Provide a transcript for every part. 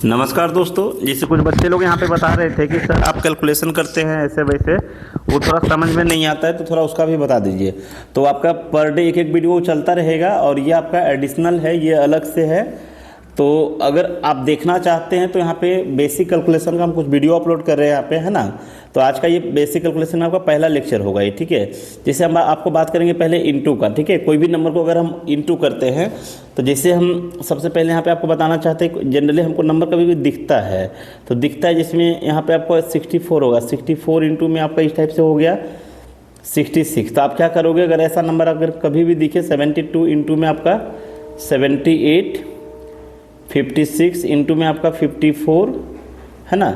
नमस्कार दोस्तों, जैसे कुछ बच्चे लोग यहाँ पे बता रहे थे कि सर आप कैलकुलेशन करते हैं ऐसे वैसे, वो थोड़ा समझ में नहीं आता है तो थोड़ा उसका भी बता दीजिए। तो आपका पर डे एक एक वीडियो चलता रहेगा और ये आपका एडिशनल है, ये अलग से है। तो अगर आप देखना चाहते हैं तो यहाँ पे बेसिक कैलकुलेशन का हम कुछ वीडियो अपलोड कर रहे हैं यहाँ पे, है ना। तो आज का ये बेसिक कैलकुलेशन में आपका पहला लेक्चर होगा ये, ठीक है। जैसे हम आपको बात करेंगे पहले इनटू का, ठीक है। कोई भी नंबर को अगर हम इनटू करते हैं तो जैसे हम सबसे पहले यहाँ पे आपको बताना चाहते हैं, जनरली हमको नंबर कभी भी दिखता है तो दिखता है जिसमें यहाँ पे आपको 64 होगा। 64 इंटू में आपका इस टाइप से हो गया 66। तो आप क्या करोगे, अगर ऐसा नंबर अगर कभी भी दिखे 72 इंटू में आपका 78, 56 इंटू में आपका 54, है ना,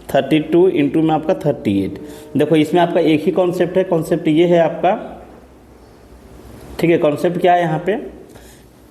32 इंटू में आपका 38। देखो इसमें आपका एक ही कॉन्सेप्ट है, कॉन्सेप्ट ये है आपका, ठीक है। कॉन्सेप्ट क्या है यहाँ पे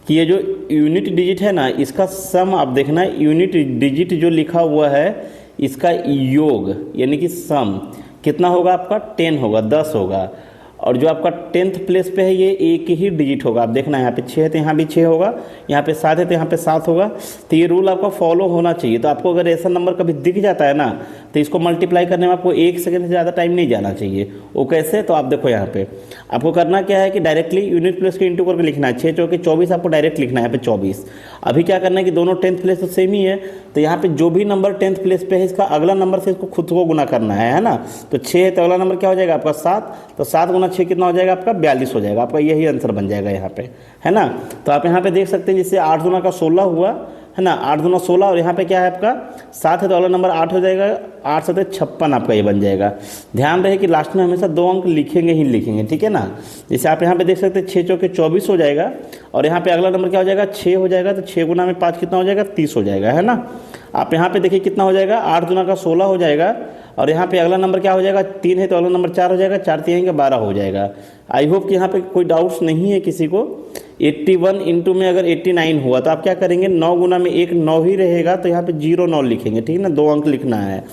कि ये जो यूनिट डिजिट है ना, इसका सम आप देखना, यूनिट डिजिट जो लिखा हुआ है इसका योग यानी कि सम कितना होगा आपका 10 होगा, 10 होगा। और जो आपका 10th प्लेस पे है ये एक ही डिजिट होगा। आप देखना यहाँ पे 6 है तो यहाँ भी 6 होगा, यहाँ पे 7 है तो यहाँ पे 7 होगा। तो ये रूल आपका फॉलो होना चाहिए। तो आपको अगर ऐसा नंबर कभी दिख जाता है ना तो इसको मल्टीप्लाई करने में आपको 1 सेकंड से ज़्यादा टाइम नहीं जाना चाहिए। वो कैसे, तो आप देखो यहाँ पे आपको करना क्या है कि डायरेक्टली यूनिट प्लेस के इंटू करके लिखना है। 6 चौके 24 आपको डायरेक्ट लिखना है यहाँ पे 24। अभी क्या करना है कि दोनों 10th प्लेस तो सेम ही है, तो यहाँ पे जो भी नंबर 10th प्लेस पे है इसका अगला नंबर से इसको खुद को गुना करना है ना। तो 6 है तो अगला नंबर क्या हो जाएगा आपका 7, तो 7 गुना 6 कितना हो जाएगा आपका 42 हो जाएगा। आपका यही आंसर बन जाएगा यहाँ पे, है ना। तो आप यहाँ पे देख सकते हैं जैसे 8 गुना का 16 हुआ, है ना, 8 गुना 16। और यहाँ पे क्या है आपका 7 है तो अगला नंबर 8 हो जाएगा, 8 7 56 आपका ये बन जाएगा। ध्यान रहे कि लास्ट में हमेशा 2 अंक लिखेंगे ही लिखेंगे, ठीक है ना। जैसे आप यहाँ पे देख सकते हैं 6 चौके 24 हो जाएगा और यहाँ पे अगला नंबर क्या हो जाएगा 6 हो जाएगा। तो 6 गुना में 5 कितना हो जाएगा 30 हो जाएगा, है ना। आप यहाँ पे देखिए कितना हो जाएगा 8 गुना का 16 हो जाएगा और यहाँ पे अगला नंबर क्या हो जाएगा 3 है तो अगला नंबर 4 हो जाएगा, 4 3 12 हो जाएगा। आई होप कि यहाँ पे कोई डाउट्स नहीं है किसी को। 81 इंटू में अगर 89 हुआ तो आप क्या करेंगे, 9 गुना में 1 9 ही रहेगा तो यहाँ पे 0 9 लिखेंगे, ठीक है ना, 2 अंक लिखना है।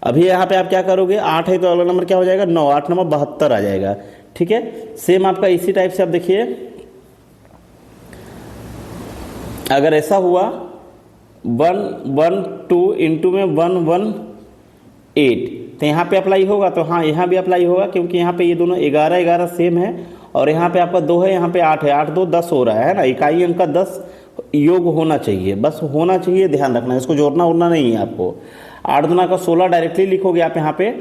अभी यहाँ पे आप क्या करोगे, 8 है तो अगला नंबर क्या हो जाएगा 9, 8 9 72 आ जाएगा, ठीक है। सेम आपका इसी टाइप से आप देखिए, अगर ऐसा हुआ 112 इंटू में 118 तो यहाँ पे अप्लाई होगा। तो हाँ, यहाँ भी अप्लाई होगा क्योंकि यहाँ पे ये दोनों 11 11 सेम है और यहाँ पे आपका 2 है, यहाँ पे 8 है, 8 2 10 हो रहा है ना। इकाई अंक का 10 योग होना चाहिए, बस होना चाहिए, ध्यान रखना है, इसको जोड़ना उड़ना नहीं है आपको। 8 गुना का 16 डायरेक्टली लिखोगे आप यहाँ पे,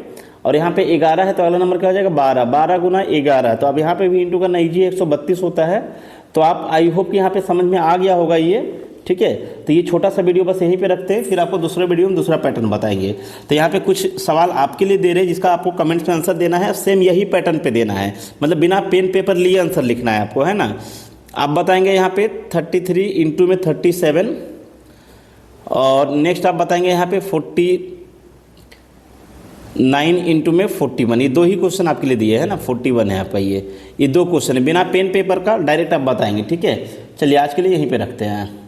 और यहाँ पे 11 है तो अगला नंबर क्या हो जाएगा 12, 12 गुना 11। तो अब यहाँ पे भी इंटू करना ईजी, 132 होता है। तो आप आई होप कि यहाँ पे समझ में आ गया होगा ये, ठीक है। तो ये छोटा सा वीडियो बस यहीं पे रखते हैं, फिर आपको दूसरे वीडियो में दूसरा पैटर्न बताएंगे। तो यहाँ पे कुछ सवाल आपके लिए दे रहे हैं जिसका आपको कमेंट्स में आंसर देना है, सेम यही पैटर्न पे देना है, मतलब बिना पेन पेपर लिए आंसर लिखना है आपको, है ना। आप बताएंगे यहाँ पे 33 इंटू में 37 और नेक्स्ट आप बताएंगे यहाँ पे 49 इंटू में 41। ये 2 ही क्वेश्चन आपके लिए दिए है ना, 41 है आपका ये 2 क्वेश्चन है, बिना पेन पेपर का डायरेक्ट आप बताएंगे, ठीक है। चलिए आज के लिए यहीं पे रखते हैं।